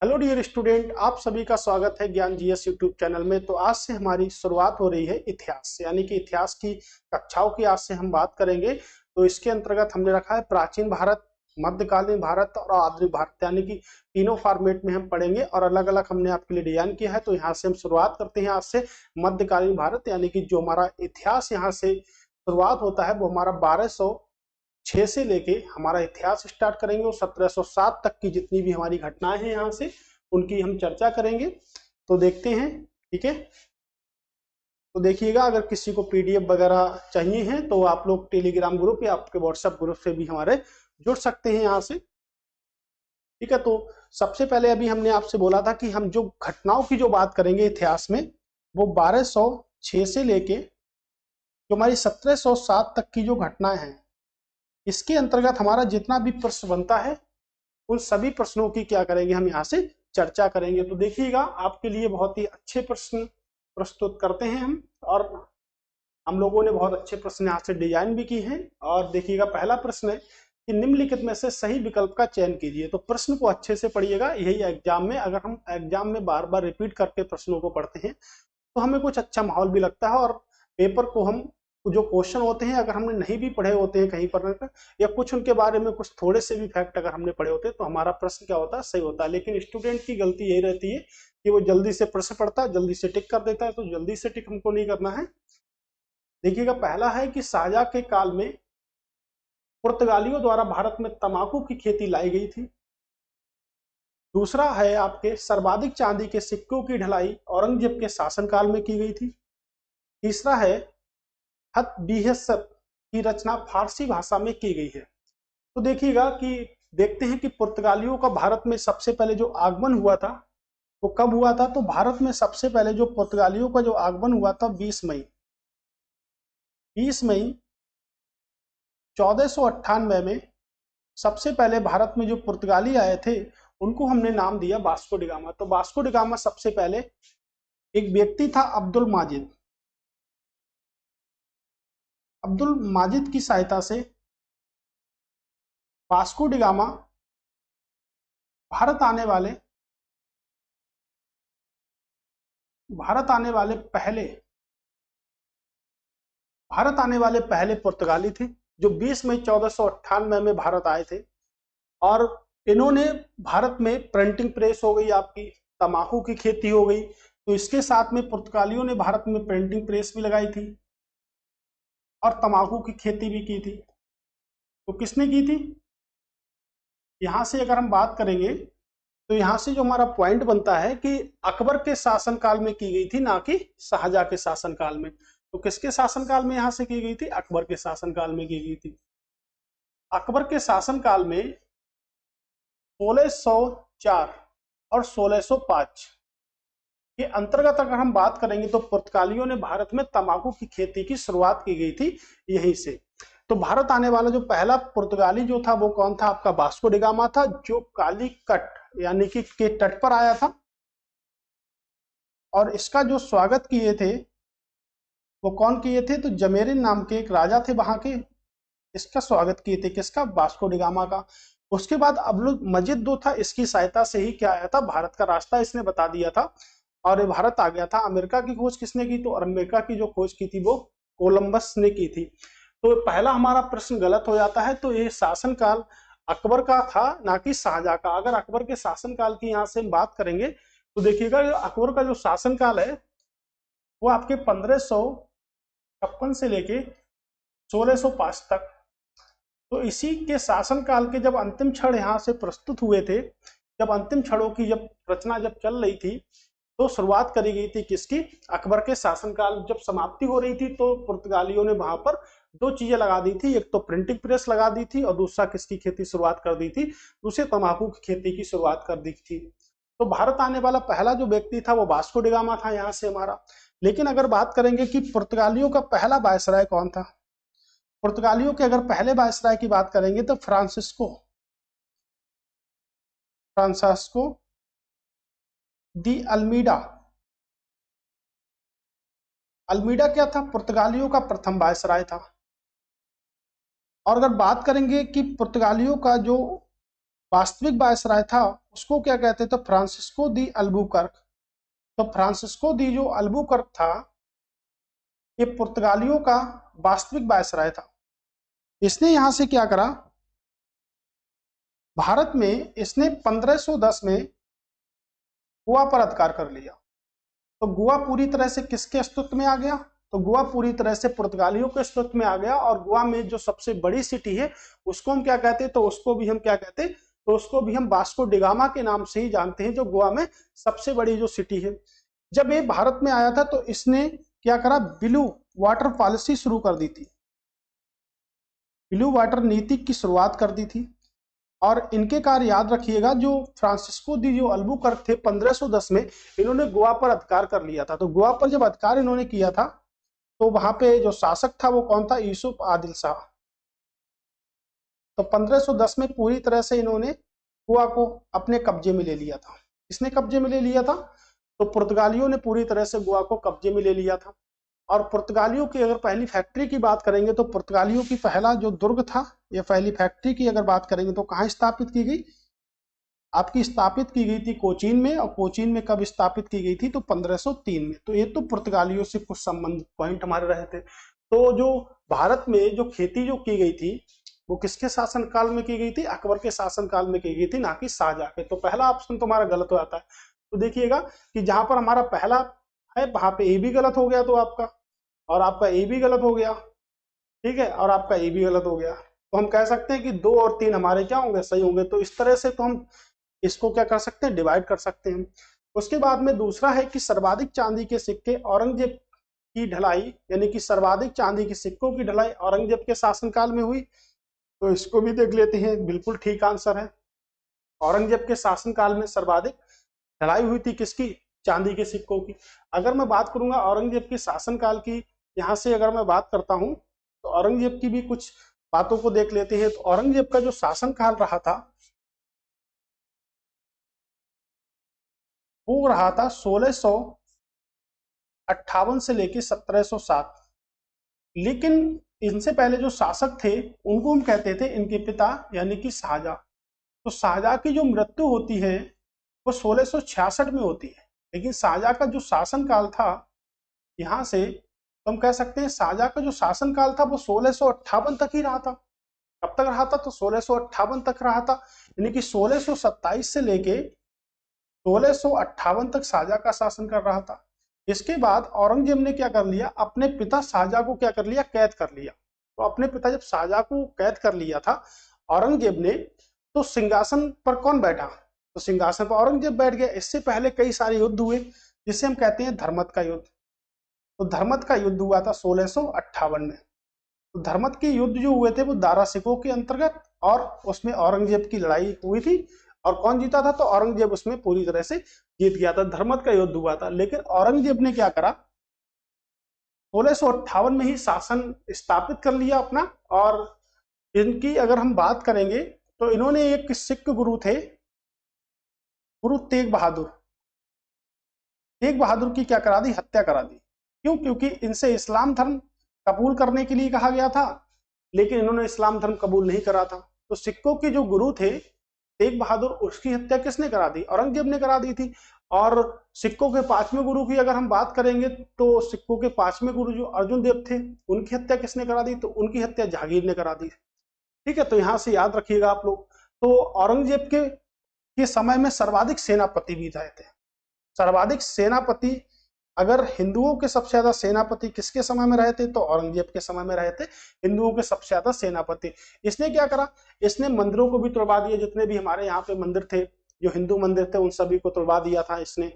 Hello dear student, आप सभी का स्वागत है ज्ञान जीएस यूट्यूब चैनल में। तो आज से हमारी शुरुआत हो रही है इतिहास से, यानी कि इतिहास की कक्षाओं की आज से हम बात करेंगे। तो इसके अंतर्गत हमने रखा है प्राचीन भारत, मध्यकालीन भारत और आधुनिक भारत, यानी कि तीनों फॉर्मेट में हम पढ़ेंगे और अलग अलग हमने आपके लिए डिजाइन किया है। तो यहाँ से हम शुरुआत करते हैं आज से मध्यकालीन भारत, यानी कि जो हमारा इतिहास यहाँ से शुरुआत होता है वो हमारा 1206 से लेके हमारा इतिहास स्टार्ट करेंगे और 1707 तक की जितनी भी हमारी घटनाएं हैं यहाँ से उनकी हम चर्चा करेंगे। तो देखते हैं, ठीक है। तो देखिएगा, अगर किसी को पीडीएफ वगैरह चाहिए है तो आप लोग टेलीग्राम ग्रुप या आपके व्हाट्सएप ग्रुप से भी हमारे जुड़ सकते हैं यहाँ से, ठीक है। तो सबसे पहले अभी हमने आपसे बोला था कि हम जो घटनाओं की जो बात करेंगे इतिहास में वो 1206 से लेके जो हमारी 1707 तक की जो घटनाएं हैं, इसके अंतर्गत हमारा जितना भी प्रश्न बनता है उन सभी प्रश्नों की क्या करेंगे, हम यहाँ से चर्चा करेंगे। तो देखिएगा, आपके लिए बहुत ही अच्छे प्रश्न प्रस्तुत करते हैं हम, और हम लोगों ने बहुत अच्छे प्रश्न यहाँ से डिजाइन भी की हैं। और देखिएगा, पहला प्रश्न है कि निम्नलिखित में से सही विकल्प का चयन कीजिए। तो प्रश्न को अच्छे से पढ़िएगा, यही एग्जाम में, अगर हम एग्जाम में बार बार रिपीट करके प्रश्नों को पढ़ते हैं तो हमें कुछ अच्छा माहौल भी लगता है, और पेपर को हम जो क्वेश्चन होते हैं अगर हमने नहीं भी पढ़े होते हैं कहीं पर या कुछ उनके बारे में कुछ थोड़े से भी फैक्ट अगर हमने पढ़े होते हैं तो हमारा प्रश्न क्या होता है, सही होता है। लेकिन स्टूडेंट की गलती यही रहती है कि वो जल्दी से प्रश्न पढ़ता है, जल्दी से टिक कर देता है। तो जल्दी से टिक हमको नहीं करना है। देखिएगा, पहला है कि शाहजहां के काल में पुर्तगालियों द्वारा भारत में तंबाकू की खेती लाई गई थी। दूसरा है आपके सर्वाधिक चांदी के सिक्कों की ढलाई औरंगजेब के शासनकाल में की गई थी। तीसरा है हत बिहसत की रचना फारसी भाषा में की गई है। तो देखिएगा कि देखते हैं कि पुर्तगालियों का भारत में सबसे पहले जो आगमन हुआ था वो कब हुआ था। तो भारत में सबसे पहले जो पुर्तगालियों का जो आगमन हुआ था 20 मई 1498 में सबसे पहले भारत में जो पुर्तगाली आए थे उनको हमने नाम दिया वास्को डिगामा। तो वास्को डिगामा सबसे पहले एक व्यक्ति था अब्दुल माजिद। अब्दुल माजिद की सहायता से वास्को डिगामा भारत आने वाले भारत आने वाले पहले भारत आने वाले पहले पुर्तगाली थे जो 20 मई 1498 में भारत आए थे। और इन्होंने भारत में प्रिंटिंग प्रेस हो गई, आपकी तंबाकू की खेती हो गई, तो इसके साथ में पुर्तगालियों ने भारत में प्रिंटिंग प्रेस भी लगाई थी और तंबाकू की खेती भी की थी। तो किसने की थी, यहां से अगर हम बात करेंगे तो यहां से जो हमारा पॉइंट बनता है कि अकबर के शासनकाल में की गई थी, ना कि शाहजहां के शासनकाल में। तो किसके शासनकाल में यहां से की गई थी, अकबर के शासनकाल में की गई थी। अकबर के शासनकाल में 1604 और 1605 के अंतर्गत अगर हम बात करेंगे तो पुर्तगालियों ने भारत में तंबाकू की खेती की शुरुआत की गई थी यहीं से। तो भारत आने वाला जो पहला पुर्तगाली जो था वो कौन था, आपका वास्को डिगामा था, जो कालीकट यानी कि के तट पर आया था। और इसका जो स्वागत किए थे वो कौन किए थे, तो जमेरिन नाम के एक राजा थे वहां के, इसका स्वागत किए थे, किसका, वास्को डिगामा का। उसके बाद अब्दुल मजीद जो था, इसकी सहायता से ही क्या आया था, भारत का रास्ता इसने बता दिया था और भारत आ गया था। अमेरिका की खोज किसने की, तो अमेरिका की जो खोज की थी वो कोलंबस ने की थी। तो पहला हमारा प्रश्न गलत हो जाता है। तो ये शासनकाल अकबर का था, ना कि शाहजहां का। अगर अकबर के शासनकाल की यहाँ से हम बात करेंगे तो देखिएगा, अकबर का जो शासनकाल है वो आपके 1556 से लेके 1605 तक। तो इसी के शासनकाल के जब अंतिम क्षण यहाँ से प्रस्तुत हुए थे, जब अंतिम क्षणों की जब रचना जब चल रही थी तो शुरुआत करी गई थी किसकी, अकबर के शासनकाल जब समाप्ति हो रही थी तो पुर्तगालियों ने वहां पर दो चीजें लगा दी थी, एक तो प्रिंटिंग प्रेस लगा दी थी और दूसरा किसकी खेती शुरुआत कर दी थी, दूसरे तंबाकू की खेती की शुरुआत कर दी थी। तो भारत आने वाला पहला जो व्यक्ति था वो वास्को डिगामा था यहाँ से हमारा। लेकिन अगर बात करेंगे कि पुर्तगालियों का पहला वायसराय कौन था, पुर्तगालियों के अगर पहले वायसराय की बात करेंगे तो फ्रांसिस्को दी अल्मीडा। अल्मीडा क्या था, पुर्तगालियों का प्रथम वायसराय था। और अगर बात करेंगे कि पुर्तगालियों का जो वास्तविक वायसराय था उसको क्या कहते थे? तो फ्रांसिस्को दी अल्बुकर्क। तो फ्रांसिस्को दी जो अल्बुकर्क था ये पुर्तगालियों का वास्तविक वायसराय था। इसने यहां से क्या करा, भारत में इसने 1510 में गोवा पर अधिकार कर लिया। तो गोवा पूरी तरह से किसके अस्तित्व में आ गया? तो गोवा पूरी तरह से पुर्तगालियों के अस्तित्व में आ गया। और गोवा में जो सबसे बड़ी सिटी है उसको हम क्या कहते हैं? तो उसको भी हम क्या कहते हैं? तो उसको भी हम वास्को डिगामा के नाम से ही जानते हैं, जो गोवा में सबसे बड़ी जो सिटी है। जब ये भारत में आया था तो इसने क्या करा? ब्लू वाटर पॉलिसी शुरू कर दी थी, ब्लू वाटर नीति की शुरुआत कर दी थी। और इनके कार्य याद रखिएगा, जो फ्रांसिस्को दी जो अल्बुकर्क थे 1510 में इन्होंने गोवा पर अधिकार कर लिया था। तो गोवा पर जब अधिकार इन्होंने किया था तो वहां पे जो शासक था वो कौन था? यूसुफ आदिल शाह। तो 1510 में पूरी तरह से इन्होंने गोवा को अपने कब्जे में ले लिया था। किसने कब्जे में ले लिया था? तो पुर्तगालियों ने पूरी तरह से गोवा को कब्जे में ले लिया था। और पुर्तगालियों की अगर पहली फैक्ट्री की बात करेंगे तो पुर्तगालियों की पहला जो दुर्ग था या पहली फैक्ट्री की अगर बात करेंगे तो कहाँ स्थापित की गई? आपकी स्थापित की गई थी कोचीन में। और कोचीन में कब स्थापित की गई थी? तो 1503 में। तो ये तो पुर्तगालियों से कुछ संबंध पॉइंट हमारे रहे थे। तो जो भारत में जो खेती जो की गई थी वो किसके शासनकाल में की गई थी? अकबर के शासनकाल में की गई थी, ना कि शाहजहां के। तो पहला ऑप्शन तुम्हारा गलत हो जाता है। तो देखिएगा कि जहां पर हमारा पहला है वहां पे ए भी गलत हो गया, तो आपका और आपका ए भी गलत हो गया, ठीक है, और आपका ए भी गलत हो गया। तो हम कह सकते हैं कि 2 और 3 हमारे क्या होंगे? सही होंगे। तो इस तरह से तो हम इसको क्या कर सकते हैं? डिवाइड कर सकते हैं। उसके बाद में दूसरा है कि सर्वाधिक चांदी के सिक्के औरंगजेब की ढलाई, यानी कि सर्वाधिक चांदी के सिक्कों की ढलाई औरंगजेब के शासनकाल में हुई। तो इसको भी देख लेते हैं, बिल्कुल ठीक आंसर है। औरंगजेब के शासनकाल में सर्वाधिक ढलाई हुई थी किसकी? चांदी के सिक्कों की। अगर मैं बात करूंगा औरंगजेब के शासनकाल की, यहां से अगर मैं बात करता हूं तो औरंगजेब की भी कुछ बातों को देख लेते हैं। तो औरंगजेब का जो शासनकाल रहा था वो रहा था 1658 से लेकर 1707। लेकिन इनसे पहले जो शासक थे उनको हम कहते थे इनके पिता, यानी कि शाहजहां। तो शाहजहां की जो मृत्यु होती है वो 1666 में होती है। लेकिन शाहजहां का जो शासनकाल था, यहाँ से तो हम कह सकते हैं शाहजहां का जो शासनकाल था वो 1658 तक ही रहा था। कब तक रहा था? तो 1658 तक रहा था। यानी कि 1627 से लेके 1658 तक शाहजहां का शासन कर रहा था। इसके बाद औरंगजेब ने क्या कर लिया? अपने पिता शाहजहां को क्या कर लिया? कैद कर लिया। तो अपने पिता जब शाहजहां को कैद कर लिया था औरंगजेब ने, तो सिंहासन पर कौन बैठा? तो सिंहासन पर औरंगजेब बैठ गया। इससे पहले कई सारे युद्ध हुए जिसे हम कहते हैं धर्मत का युद्ध। तो धर्मत का युद्ध हुआ था 1658 में। तो धर्मत के युद्ध जो हुए थे वो दारा सिकों के अंतर्गत, और उसमें औरंगजेब की लड़ाई हुई थी। और कौन जीता था? तो औरंगजेब उसमें पूरी तरह से जीत गया था। धर्मत का युद्ध हुआ था। लेकिन औरंगजेब ने क्या करा? 1658 में ही शासन स्थापित कर लिया अपना। और इनकी अगर हम बात करेंगे तो इन्होंने एक सिख गुरु थे, गुरु तेग बहादुर। तेग बहादुर की क्या करा दी? हत्या करा दी। क्यों? क्योंकि इनसे इस्लाम धर्म कबूल करने के लिए कहा गया था, लेकिन इन्होंने इस्लाम धर्म कबूल नहीं करा था। तो सिखों के जो गुरु थे तेग बहादुर, उसकी हत्या किसने करा दी? औरंगजेब ने करा दी थी। और सिखों के 5वें गुरु की अगर हम बात करेंगे तो सिखों के 5वें गुरु जो अर्जुन देव थे उनकी हत्या किसने करा दी? तो उनकी हत्या जहांगीर ने करा दी। ठीक है, तो यहां से याद रखिएगा आप लोग। तो औरंगजेब के समय में सर्वाधिक सेनापति भी रहे थे। सर्वाधिक सेनापति, अगर हिंदुओं के सबसे ज्यादा सेनापति किसके समय में रहे थे? तो औरंगजेब के समय में रहे थे हिंदुओं के सबसे ज्यादा सेनापति। इसने क्या करा? इसने मंदिरों को भी तोड़वा दिया। जितने भी हमारे यहाँ पे मंदिर थे, जो हिंदू मंदिर थे, उन सभी को तोड़वा दिया था इसने।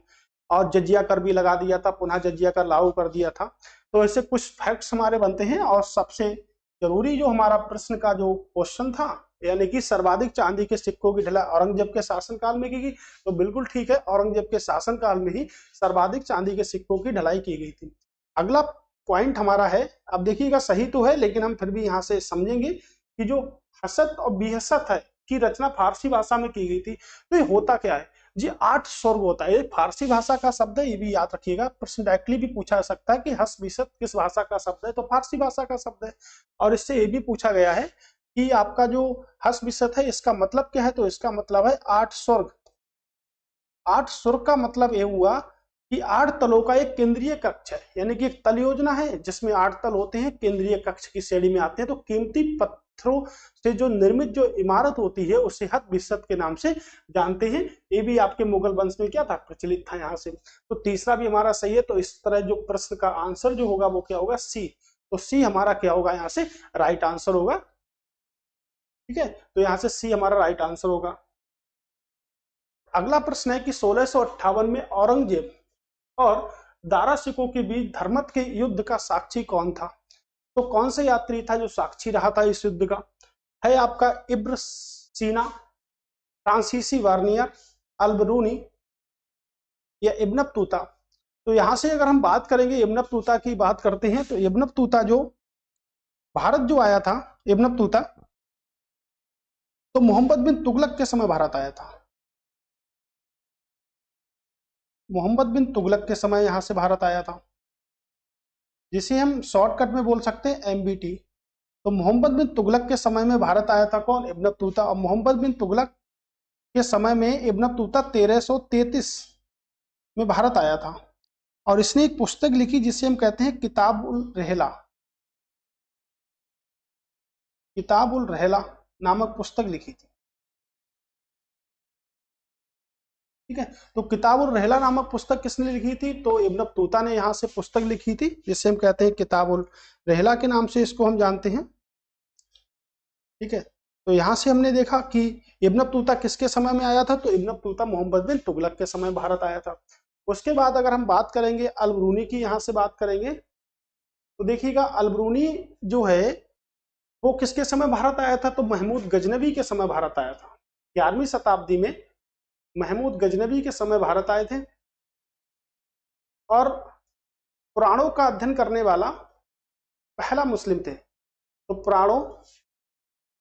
और जजिया कर भी लगा दिया था, पुनः जजिया कर लागू कर दिया था। तो ऐसे कुछ फैक्ट्स हमारे बनते हैं। और सबसे जरूरी जो हमारा प्रश्न का जो क्वेश्चन था, यानी कि सर्वाधिक चांदी के सिक्कों की ढलाई औरंगजेब के शासनकाल में की गई, तो बिल्कुल ठीक है, औरंगजेब के शासनकाल में ही सर्वाधिक चांदी के सिक्कों की ढलाई की गई थी। अगला पॉइंट हमारा है, अब देखिएगा सही तो है लेकिन हम फिर भी यहाँ से समझेंगे कि जो हसत और बिहसत है की रचना फारसी भाषा में की गई थी। तो ये होता क्या है जी? 8 स्वर्ग होता है। ये फारसी भाषा का शब्द है, ये भी याद रखिएगा। प्रश्न डायरेक्टली भी पूछा जा सकता है कि हस बिसत किस भाषा का शब्द है? तो फारसी भाषा का शब्द है। और इससे ये भी पूछा गया है कि आपका जो हस विसत है इसका मतलब क्या है, तो इसका मतलब है 8 स्वर्ग। 8 स्वर्ग का मतलब ये हुआ कि 8 तलों का एक केंद्रीय कक्ष है, यानी कि एक तल योजना है जिसमें 8 तल होते हैं, केंद्रीय कक्ष की श्रेणी में आते हैं। तो कीमती पत्थरों से जो निर्मित जो इमारत होती है उसे हत विसत के नाम से जानते हैं। ये भी आपके मुगल वंश में क्या था, प्रचलित था यहाँ से। तो तीसरा भी हमारा सही है। तो इस तरह जो प्रश्न का आंसर जो होगा वो क्या होगा, सी। तो सी हमारा क्या होगा, यहाँ से राइट आंसर होगा। ठीक है, तो यहाँ से सी हमारा राइट आंसर होगा। अगला प्रश्न है कि 1658 में औरंगजेब और दारा सिकों के बीच धर्मत के युद्ध का साक्षी कौन था? तो कौन सा यात्री था जो साक्षी रहा था इस युद्ध का? है आपका इब्न सीना, फ्रांसीसी वार्नियर, अल्बरूनी या इब्न बतूता। तो यहां से अगर हम बात करेंगे, इब्न बतूता की बात करते हैं, तो इब्न बतूता जो भारत जो आया था, इब्न बतूता तो मोहम्मद बिन तुगलक के समय भारत आया था। मोहम्मद बिन तुगलक के समय यहां से भारत आया था, जिसे हम शॉर्टकट में बोल सकते हैं एमबीटी। तो मोहम्मद बिन तुगलक के समय में भारत आया था कौन, इब्न बतूता। और मोहम्मद बिन तुगलक के समय में इब्न बतूता 1333 में भारत आया था। और इसने एक पुस्तक लिखी जिसे हम कहते हैं किताब उल रहला। किताब उल रहला नामक पुस्तक लिखी थी। ठीक है, तो किताब उल रहला नामक पुस्तक किसने लिखी थी, तो इब्न बतूता ने यहाँ से पुस्तक लिखी थी, जिसे हम कहते हैं किताब उल रहला के नाम से इसको हम जानते हैं। ठीक है, तो यहाँ से हमने देखा कि इब्न बतूता किसके समय में आया था, तो इब्न बतूता मोहम्मद बिन तुगलक के समय भारत आया था। उसके बाद अगर हम बात करेंगे अलबरूनी की, यहाँ से बात करेंगे, तो देखिएगा अलबरूनी जो है वो किसके समय भारत आया था, तो महमूद गजनवी के समय भारत आया था। 11वीं शताब्दी में महमूद गजनवी के समय भारत आए थे। और पुराणों का अध्ययन करने वाला पहला मुस्लिम थे। तो पुराणों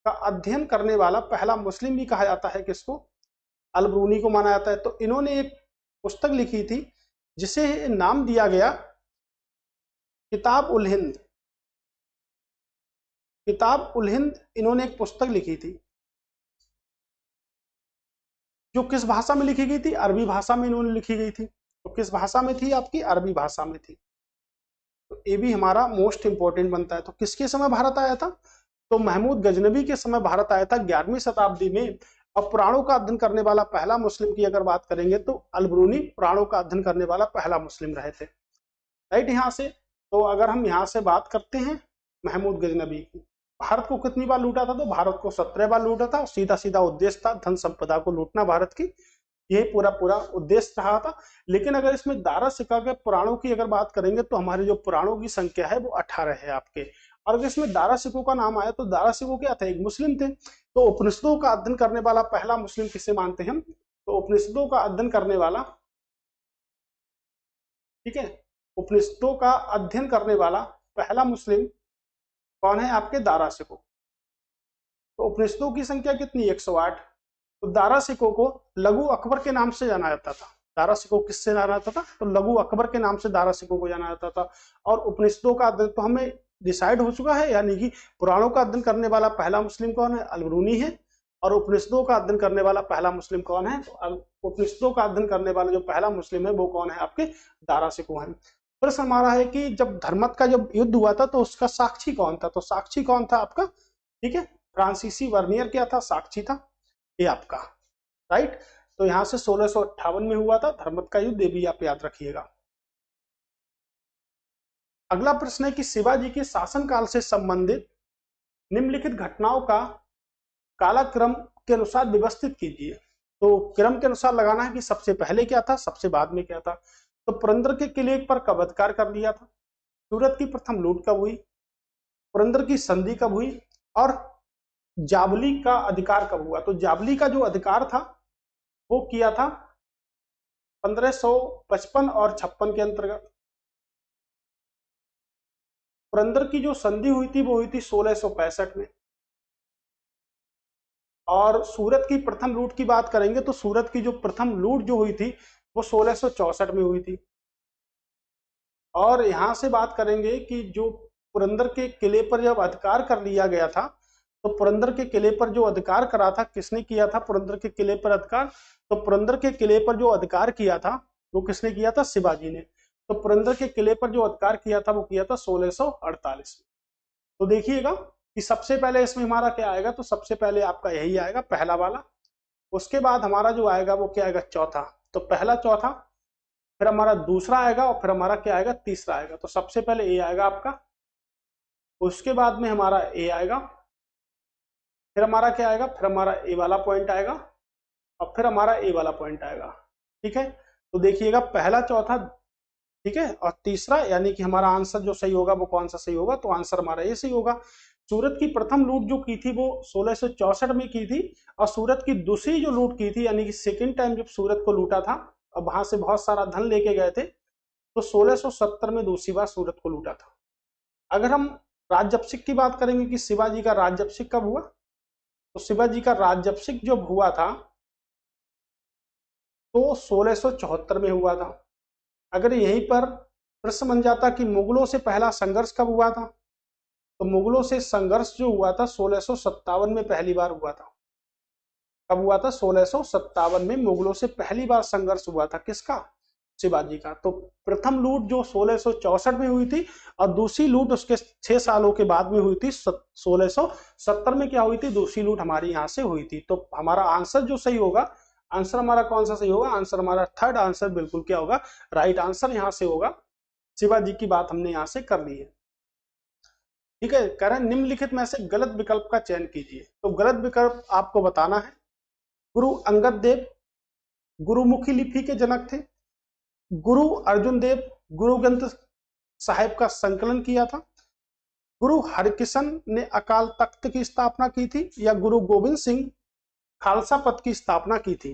का अध्ययन करने वाला पहला मुस्लिम भी कहा जाता है किसको, अलबरूनी को माना जाता है। तो इन्होंने एक पुस्तक लिखी थी जिसे नाम दिया गया किताब उल हिंद। किताब उल हिंद इन्होंने एक पुस्तक लिखी थी, जो किस भाषा में लिखी गई थी, अरबी भाषा में इन्होंने लिखी गई थी। तो किस भाषा में थी आपकी, अरबी भाषा में थी। तो ये भी हमारा मोस्ट इंपॉर्टेंट बनता है। तो किसके समय भारत आया था, तो महमूद गजनवी के समय भारत आया था 11वीं शताब्दी में। अब पुराणों का अध्ययन करने वाला पहला मुस्लिम की अगर बात करेंगे तो अलबरूनी पुराणों का अध्ययन करने वाला पहला मुस्लिम रहे थे। राइट, यहाँ से तो अगर हम यहाँ से बात करते हैं महमूद गजनवी की, भारत को कितनी बार लूटा था, तो भारत को 17 बार लूटा था। सीधा सीधा उद्देश्य था धन संपदा को लूटना भारत की, ये पूरा पूरा उद्देश्य रहा था। लेकिन अगर इसमें दारा सिका के पुराणों की अगर बात करेंगे तो हमारे जो पुराणों की संख्या है वो 18 है आपके। और अगर इसमें दारा सिको का नाम आया तो दारा सिको क्या थे, एक मुस्लिम थे। तो उपनिषदों का अध्ययन करने वाला पहला मुस्लिम किसे मानते हैं हम, तो उपनिषदों का अध्ययन करने वाला, ठीक है, उपनिषदों का अध्ययन करने वाला पहला मुस्लिम कौन है आपके, दारा सिको। तो उपनिषदों की संख्या कितनी, 108। तो दारा सिको को लघु अकबर के नाम से जाना जाता था। दारा सिको किससे जाना जाता था, तो लघु अकबर के नाम से दारा सिको को जाना जाता था। और उपनिषदों का अध्ययन तो हमें डिसाइड हो चुका है, यानी कि पुराणों का अध्ययन करने वाला पहला मुस्लिम कौन है, अलबरूनी है। और उपनिषदों का अध्ययन करने वाला पहला मुस्लिम कौन है, तो उपनिषदों का अध्ययन करने वाला जो पहला मुस्लिम है वो कौन है आपके, दारा सिको है। प्रश्न हमारा है कि जब धर्मत का जब युद्ध हुआ था तो उसका साक्षी कौन था, तो साक्षी कौन था आपका, ठीक है, फ्रांसीसी वर्नियर क्या था, साक्षी था ये आपका। राइट, तो यहां से 1658 में हुआ था धर्मत का युद्ध, ये भी आप याद रखिएगा। अगला प्रश्न है कि शिवाजी के शासनकाल से संबंधित निम्नलिखित घटनाओं का कालक्रम के अनुसार व्यवस्थित कीजिए। तो क्रम के अनुसार लगाना है कि सबसे पहले क्या था, सबसे बाद में क्या था। तो पुरंदर के किले पर कब अधिकार कर लिया था, सूरत की प्रथम लूट कब हुई, पुरंदर की संधि कब हुई, और जावली का अधिकार कब हुआ। तो जावली का जो अधिकार था वो किया था 1555 और 56 के अंतर्गत। पुरंदर की जो संधि हुई थी वो हुई थी 1665 में। और सूरत की प्रथम लूट की बात करेंगे तो सूरत की जो प्रथम लूट जो हुई थी वो 1664 में हुई थी। और यहां से बात करेंगे कि जो पुरंदर के किले पर जब अधिकार कर लिया गया था तो पुरंदर के किले पर जो अधिकार करा था किसने किया था? पुरंदर के किले पर अधिकार, तो पुरंदर के किले पर जो अधिकार किया था वो किसने किया था? शिवाजी ने। तो पुरंदर के किले पर जो अधिकार किया था वो किया था 1648 में। तो देखिएगा कि सबसे पहले इसमें हमारा क्या आएगा, तो सबसे पहले आपका यही आएगा पहला वाला। उसके बाद हमारा जो आएगा वो क्या आएगा? चौथा। तो पहला, चौथा, फिर हमारा दूसरा आएगा और फिर हमारा क्या आएगा? तीसरा आएगा। तो सबसे पहले ए आएगा आपका, उसके बाद में हमारा ए आएगा, फिर हमारा क्या आएगा? फिर हमारा ए वाला पॉइंट आएगा और फिर हमारा ए वाला पॉइंट आएगा। ठीक है, तो देखिएगा पहला, चौथा, ठीक है, और तीसरा, यानी कि हमारा आंसर जो सही होगा वो कौन सा सही होगा? तो आंसर हमारा ये सही होगा। सूरत की प्रथम लूट जो की थी वो 1664 में की थी, और सूरत की दूसरी जो लूट की थी, यानी कि सेकेंड टाइम जब सूरत को लूटा था और वहां से बहुत सारा धन लेके गए थे, तो 1670 में दूसरी बार सूरत को लूटा था। अगर हम राज्याभिषेक की बात करेंगे कि शिवाजी का राज्याभिषेक कब हुआ, तो शिवाजी का राज्याभिषेक जब हुआ था तो 1674 में हुआ था। अगर यहीं पर प्रश्न बन जाता कि मुगलों से पहला संघर्ष कब हुआ था, तो मुगलों से संघर्ष जो हुआ था 1657 में पहली बार हुआ था। कब हुआ था? 1657 में मुगलों से पहली बार संघर्ष हुआ था। किसका? शिवाजी का। तो प्रथम लूट जो 1664 में हुई थी और दूसरी लूट उसके 6 सालों के बाद में हुई थी 1670 में। क्या हुई थी? दूसरी लूट हमारी यहाँ से हुई थी। तो हमारा आंसर जो सही होगा, आंसर हमारा कौन सा सही होगा? आंसर हमारा थर्ड आंसर बिल्कुल क्या होगा? राइट आंसर यहाँ से होगा। शिवाजी की बात हमने यहाँ से कर ली है। ठीक है, कह रहे हैं निम्नलिखित में से गलत विकल्प का चयन कीजिए। तो गलत विकल्प आपको बताना है। गुरु अंगद देव गुरुमुखी लिपि के जनक थे। गुरु अर्जुन देव गुरु ग्रंथ साहिब का संकलन किया था। गुरु हरकिशन ने अकाल तख्त की स्थापना की थी, या गुरु गोविंद सिंह खालसा पंथ की स्थापना की थी।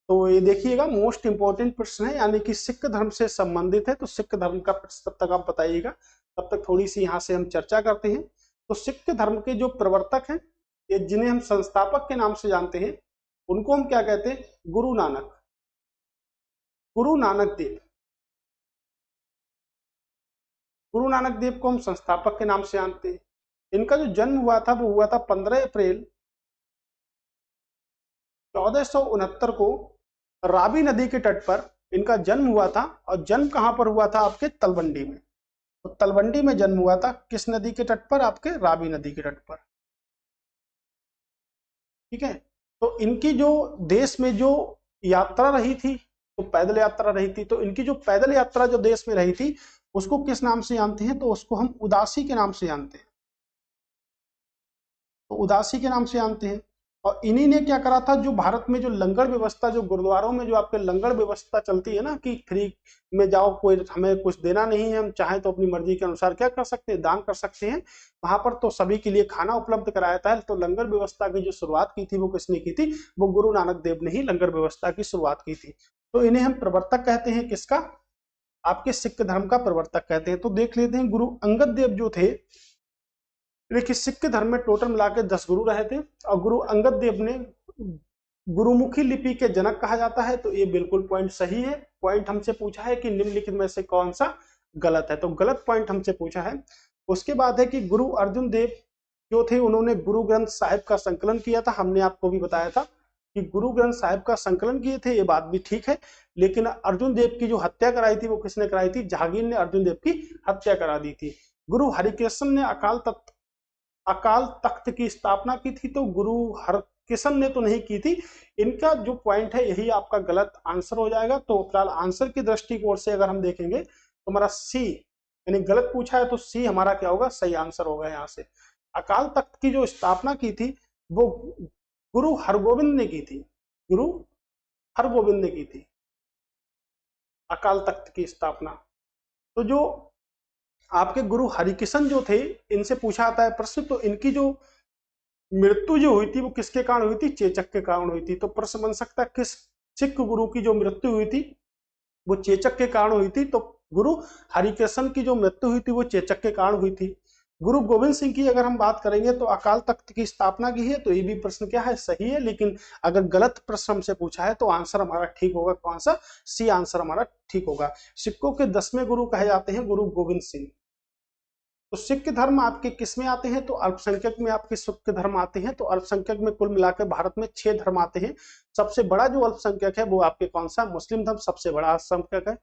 तो ये देखिएगा मोस्ट इंपोर्टेंट प्रश्न है, यानी कि सिख धर्म से संबंधित है। तो सिख धर्म का प्रश्न तब तक आप बताइएगा, तब तक थोड़ी सी यहाँ से हम चर्चा करते हैं। तो सिख धर्म के जो प्रवर्तक हैं, ये जिन्हें हम संस्थापक के नाम से जानते हैं, उनको हम क्या कहते हैं? गुरु नानक, गुरु नानक देव। गुरु नानक देव को हम संस्थापक के नाम से जानते हैं। इनका जो जन्म हुआ था वो हुआ था 15 अप्रैल 1469 को रावी नदी के तट पर इनका जन्म हुआ था। और जन्म कहां पर हुआ था? आपके तलवंडी में। तो तलवंडी में जन्म हुआ था। किस नदी के तट पर? आपके रावी नदी के तट पर। ठीक है, तो इनकी जो देश में जो यात्रा रही थी, तो पैदल यात्रा रही थी। तो इनकी जो पैदल यात्रा जो देश में रही थी उसको किस नाम से जानते हैं? तो उसको हम उदासी के नाम से जानते हैं। तो उदासी के नाम से जानते हैं। और इन्हीं ने क्या करा था, जो भारत में जो लंगर व्यवस्था, जो गुरुद्वारों में जो आपके लंगर व्यवस्था चलती है ना, कि फ्री में जाओ, कोई हमें कुछ देना नहीं है, हम चाहे तो अपनी मर्जी के अनुसार क्या कर सकते हैं? दान कर सकते हैं। वहां पर तो सभी के लिए खाना उपलब्ध कराया था। तो लंगर व्यवस्था की जो शुरुआत की थी वो किसने की थी? वो गुरु नानक देव ने ही लंगर व्यवस्था की शुरुआत की थी। तो इन्हें हम प्रवर्तक कहते हैं। किसका? आपके सिख धर्म का प्रवर्तक कहते हैं। तो देख लेते हैं, गुरु अंगद देव जो थे, देखिए सिख धर्म में टोटल मिला के 10 गुरु रहे थे, और गुरु अंगद देव ने गुरुमुखी लिपि के जनक कहा जाता है। तो ये बिल्कुल पॉइंट सही है। पॉइंट हमसे पूछा है कि निम्नलिखित में से कौन सा गलत है, तो गलत पॉइंट हमसे पूछा है। उसके बाद है कि गुरु अर्जुन देव जो थे उन्होंने गुरु ग्रंथ साहिब का संकलन किया था। हमने आपको भी बताया था कि गुरु ग्रंथ साहिब का संकलन किए थे, ये बात भी ठीक है। लेकिन अर्जुन देव की जो हत्या कराई थी वो किसने कराई थी? जहांगीर ने अर्जुन देव की हत्या करा दी थी। गुरु हरिकृष्ण ने अकाल तख्त की स्थापना की थी, तो गुरु हरकिशन ने तो नहीं की थी। इनका जो पॉइंट है यही आपका गलत आंसर हो जाएगा। तो फिलहाल आंसर की दृष्टिकोण से अगर हम देखेंगे तो हमारा सी, यानी गलत पूछा है तो सी हमारा क्या होगा? सही आंसर होगा यहाँ से। अकाल तख्त की जो स्थापना की थी वो गुरु हरगोविंद ने की थी। गुरु हरगोविंद ने की थी अकाल तख्त की स्थापना। तो जो आपके गुरु हरिकिशन जो थे, इनसे पूछा आता है प्रश्न, तो इनकी जो मृत्यु जो हुई थी वो किसके कारण हुई थी? चेचक के कारण हुई थी। तो प्रश्न बन सकता है किस सिख गुरु की जो मृत्यु हुई थी वो चेचक के कारण हुई थी? तो गुरु हरिकृष्ण की जो मृत्यु हुई थी वो चेचक के कारण हुई थी। गुरु गोविंद सिंह की अगर हम बात करेंगे तो अकाल तख्त की स्थापना की है। तो ये भी प्रश्न क्या है? सही है। लेकिन अगर गलत प्रश्न हमसे पूछा है तो आंसर हमारा ठीक होगा कौन सा? सी आंसर हमारा ठीक होगा। सिखों के 10वें गुरु कहे जाते हैं गुरु गोविंद सिंह। तो सिख धर्म आपके किस में आते हैं? तो अल्पसंख्यक में आपके सिख धर्म आते हैं। तो अल्पसंख्यक में कुल मिलाकर भारत में 6 धर्म आते हैं। सबसे बड़ा जो अल्पसंख्यक है वो आपके कौन सा? मुस्लिम धर्म सबसे बड़ा अल्पसंख्यक है।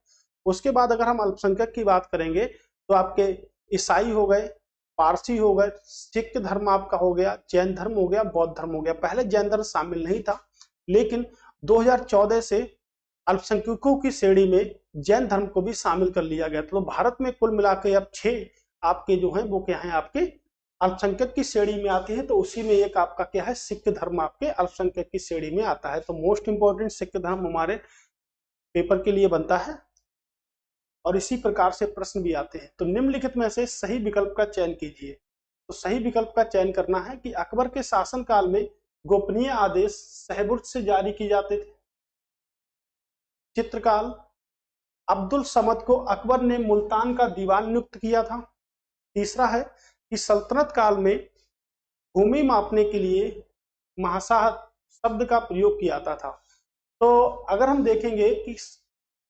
उसके बाद अगर हम अल्पसंख्यक की बात करेंगे तो आपके ईसाई हो गए, पारसी हो गए, सिख धर्म आपका हो गया, जैन धर्म हो गया, बौद्ध धर्म हो गया। पहले जैन धर्म शामिल नहीं था, लेकिन 2014 से अल्पसंख्यकों की श्रेणी में जैन धर्म को भी शामिल कर लिया गया। तो भारत में कुल मिलाकर अब 6 आपके जो हैं वो क्या हैं? आपके अल्पसंख्यक की श्रेणी में आते हैं। तो उसी में एक आपका क्या है? सिख धर्म आपके अल्पसंख्यक की श्रेणी में आता है। तो मोस्ट इंपोर्टेंट सिख धर्म हमारे पेपर के लिए बनता है और इसी प्रकार से प्रश्न भी आते हैं। तो निम्नलिखित में से सही विकल्प का चयन कीजिए। तो सही विकल्प का चयन करना है कि अकबर के शासनकाल में गोपनीय आदेश सहबुर्द से जारी किए जाते थे। चित्रकाल, अब्दुल समद को अकबर ने मुल्तान का दीवान नियुक्त किया था। तीसरा है कि सल्तनत काल में भूमि मापने के लिए महासाह शब्द का प्रयोग किया जाता था। तो अगर हम देखेंगे कि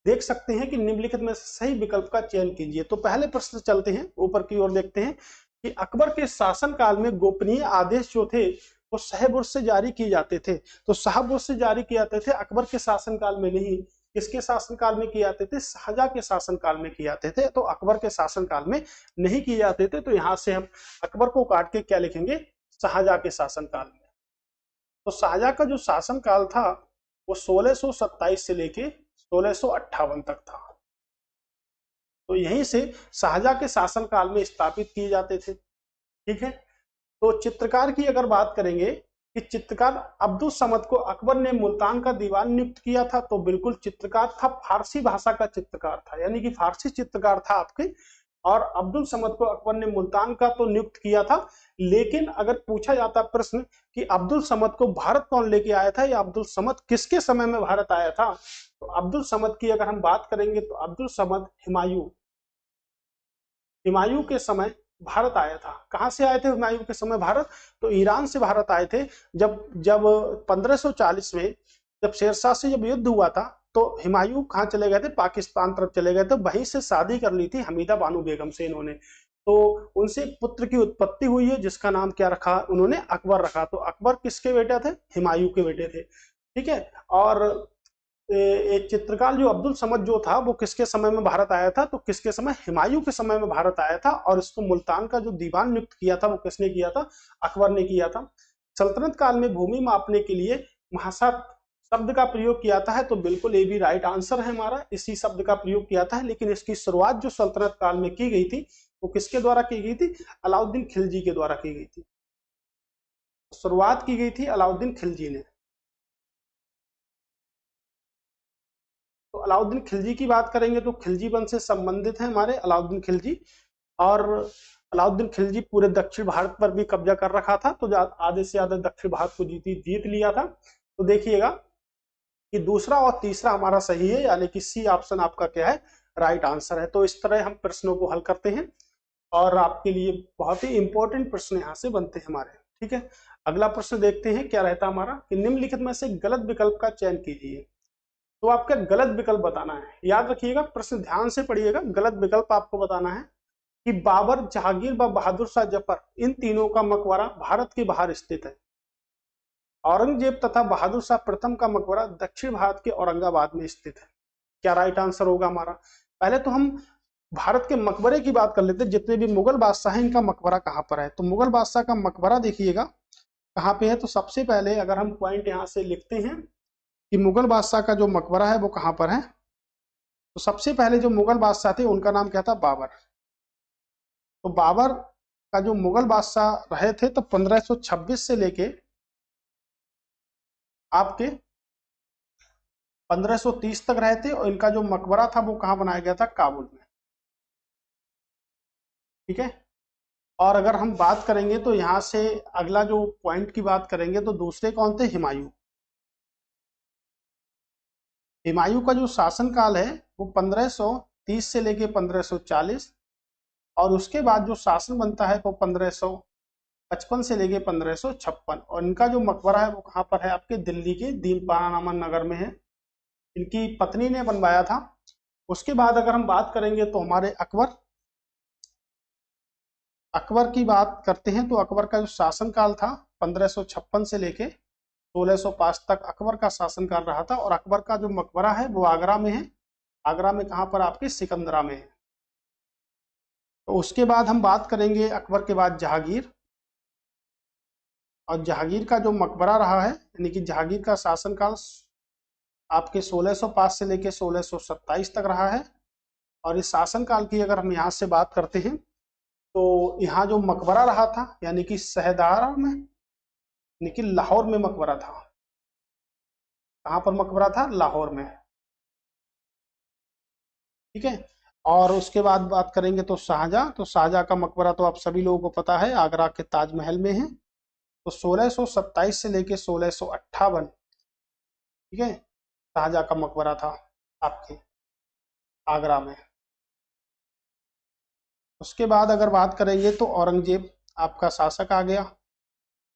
देख सकते हैं कि निम्नलिखित में सही विकल्प का चयन कीजिए। तो पहले प्रश्न चलते हैं, ऊपर की ओर देखते हैं कि अकबर के शासन काल में गोपनीय आदेश जो थे वो शाहबुर्द से जारी किए जाते थे। तो शाहबुर्द से जारी किए जाते थे, अकबर के शासन काल में नहीं। किसके शासन काल में किए जाते थे? शाहजहां के शासन काल में किए जाते थे। तो अकबर के शासन काल में नहीं किए जाते थे। तो यहां से हम अकबर को काट के क्या लिखेंगे? शाहजहां के शासन काल में। तो शाहजहां का जो शासन काल था वो 1627 से लेके 1658 तक था। तो यहीं से शाहजहां के शासन काल में स्थापित किए जाते थे। ठीक है। तो चित्रकार की अगर बात करेंगे कि चित्रकार अब्दुल समद को अकबर ने मुल्तान का दीवान नियुक्त किया था, तो बिल्कुल चित्रकार था, फारसी भाषा का चित्रकार था, यानी कि फारसी चित्रकार था आपके। और अब्दुल समद को अकबर ने मुल्तान का तो नियुक्त किया था, लेकिन अगर पूछा जाता प्रश्न कि अब्दुल समद को भारत कौन लेके आया था या अब्दुल समद किसके समय में भारत आया था, तो अब्दुल समद की अगर हम बात करेंगे तो अब्दुल समद हुमायूं के समय भारत आया था। कहां से आए थे हुमायूं के समय भारत? तो ईरान से भारत आए थे। जब जब 1540 में जब शेरशाह से जब युद्ध हुआ था तो हुमायूं कहाँ चले गए थे? पाकिस्तान तरफ चले गए थे। वहीं से शादी कर ली थी हमीदा बानो बेगम से इन्होंने। तो उनसे एक पुत्र की उत्पत्ति हुई है जिसका नाम क्या रखा उन्होंने? अकबर रखा। तो अकबर किसके बेटे थे? हुमायूं के बेटे थे। ठीक है। और एक चित्रकार जो अब्दुल समद जो था वो किसके समय में भारत आया था? तो किसके समय? हुमायूं के समय में भारत आया था। और इसको मुल्तान का जो दीवान नियुक्त किया था वो किसने किया था? अकबर ने किया था। सल्तनत काल में भूमि मापने के लिए महासा शब्द का प्रयोग किया जाता है। तो बिल्कुल ये भी राइट आंसर है हमारा, इसी शब्द का प्रयोग किया था। लेकिन इसकी शुरुआत जो सल्तनत काल में की गई थी वो किसके द्वारा की गई थी? अलाउद्दीन खिलजी के द्वारा की गई थी। शुरुआत की गई थी अलाउद्दीन खिलजी ने। तो अलाउद्दीन खिलजी की बात करेंगे तो खिलजी वंश से संबंधित है हमारे अलाउद्दीन खिलजी। और अलाउद्दीन खिलजी पूरे दक्षिण भारत पर भी कब्जा कर रखा था। तो आधे से ज्यादा दक्षिण भारत को जीत लिया था। तो देखिएगा कि दूसरा और तीसरा हमारा सही है, यानी कि सी ऑप्शन आपका क्या है? राइट आंसर है। तो इस तरह हम प्रश्नों को हल करते हैं और आपके लिए बहुत ही इंपॉर्टेंट प्रश्न यहाँ से बनते हैं हमारे। ठीक है। अगला प्रश्न देखते हैं क्या रहता हमारा कि निम्नलिखित में से गलत विकल्प का चयन कीजिए। तो आपका गलत विकल्प बताना है। याद रखिएगा, प्रश्न ध्यान से पढ़िएगा। गलत विकल्प आपको बताना है कि बाबर, जहांगीर व बहादुर शाह जफर इन तीनों का मकबरा भारत के बाहर स्थित है। औरंगजेब तथा बहादुर शाह प्रथम का मकबरा दक्षिण भारत के औरंगाबाद में स्थित है। क्या राइट आंसर होगा हमारा? पहले तो हम भारत के मकबरे की बात कर लेते हैं। जितने भी मुगल बादशाह हैं इनका मकबरा कहाँ पर है? तो मुगल बादशाह का मकबरा देखिएगा कहाँ पे है। तो सबसे पहले अगर हम पॉइंट यहाँ से लिखते हैं कि मुगल बादशाह का जो मकबरा है वो कहाँ पर है, तो सबसे पहले जो मुगल बादशाह थे उनका नाम क्या था? बाबर। तो बाबर का जो मुगल बादशाह रहे थे तो 1526 से लेके आपके 1530 तक रहे थे। और इनका जो मकबरा था वो कहाँ बनाया गया था? काबुल में। ठीक है। और अगर हम बात करेंगे तो यहाँ से अगला जो पॉइंट की बात करेंगे तो दूसरे कौन थे? हुमायूं। हुमायूं का जो शासन काल है वो 1530 से लेके 1540। और उसके बाद जो शासन बनता है वो 1555 से लेके 1556। और इनका जो मकबरा है वो कहाँ पर है? आपके दिल्ली के दीनपारानामा नगर में है। इनकी पत्नी ने बनवाया था। उसके बाद अगर हम बात करेंगे तो हमारे अकबर अकबर की बात करते हैं तो अकबर का जो शासनकाल था 1556 से लेके 1605 तक अकबर का शासनकाल रहा था। और अकबर का जो मकबरा है वो आगरा में है। आगरा में कहाँ पर? आपके सिकंदरा में है। तो उसके बाद हम बात करेंगे अकबर के बाद जहांगीर। और जहांगीर का जो मकबरा रहा है, यानी कि जहांगीर का शासनकाल आपके 1605 से लेके 1627 तक रहा है। और इस शासनकाल की अगर हम यहाँ से बात करते हैं तो यहाँ जो मकबरा रहा था यानी कि शहदारा में, यानी कि लाहौर में मकबरा था। कहाँ पर मकबरा था? लाहौर में। ठीक है। और उसके बाद बात करेंगे तो शाहजहां। तो शाहजहां का मकबरा तो आप सभी लोगों को पता है, आगरा के ताजमहल में है। तो 1627 से लेके 1658, ठीक है, शाहजहां का मकबरा था आपके आगरा में। उसके बाद अगर बात करेंगे तो औरंगजेब आपका शासक आ गया।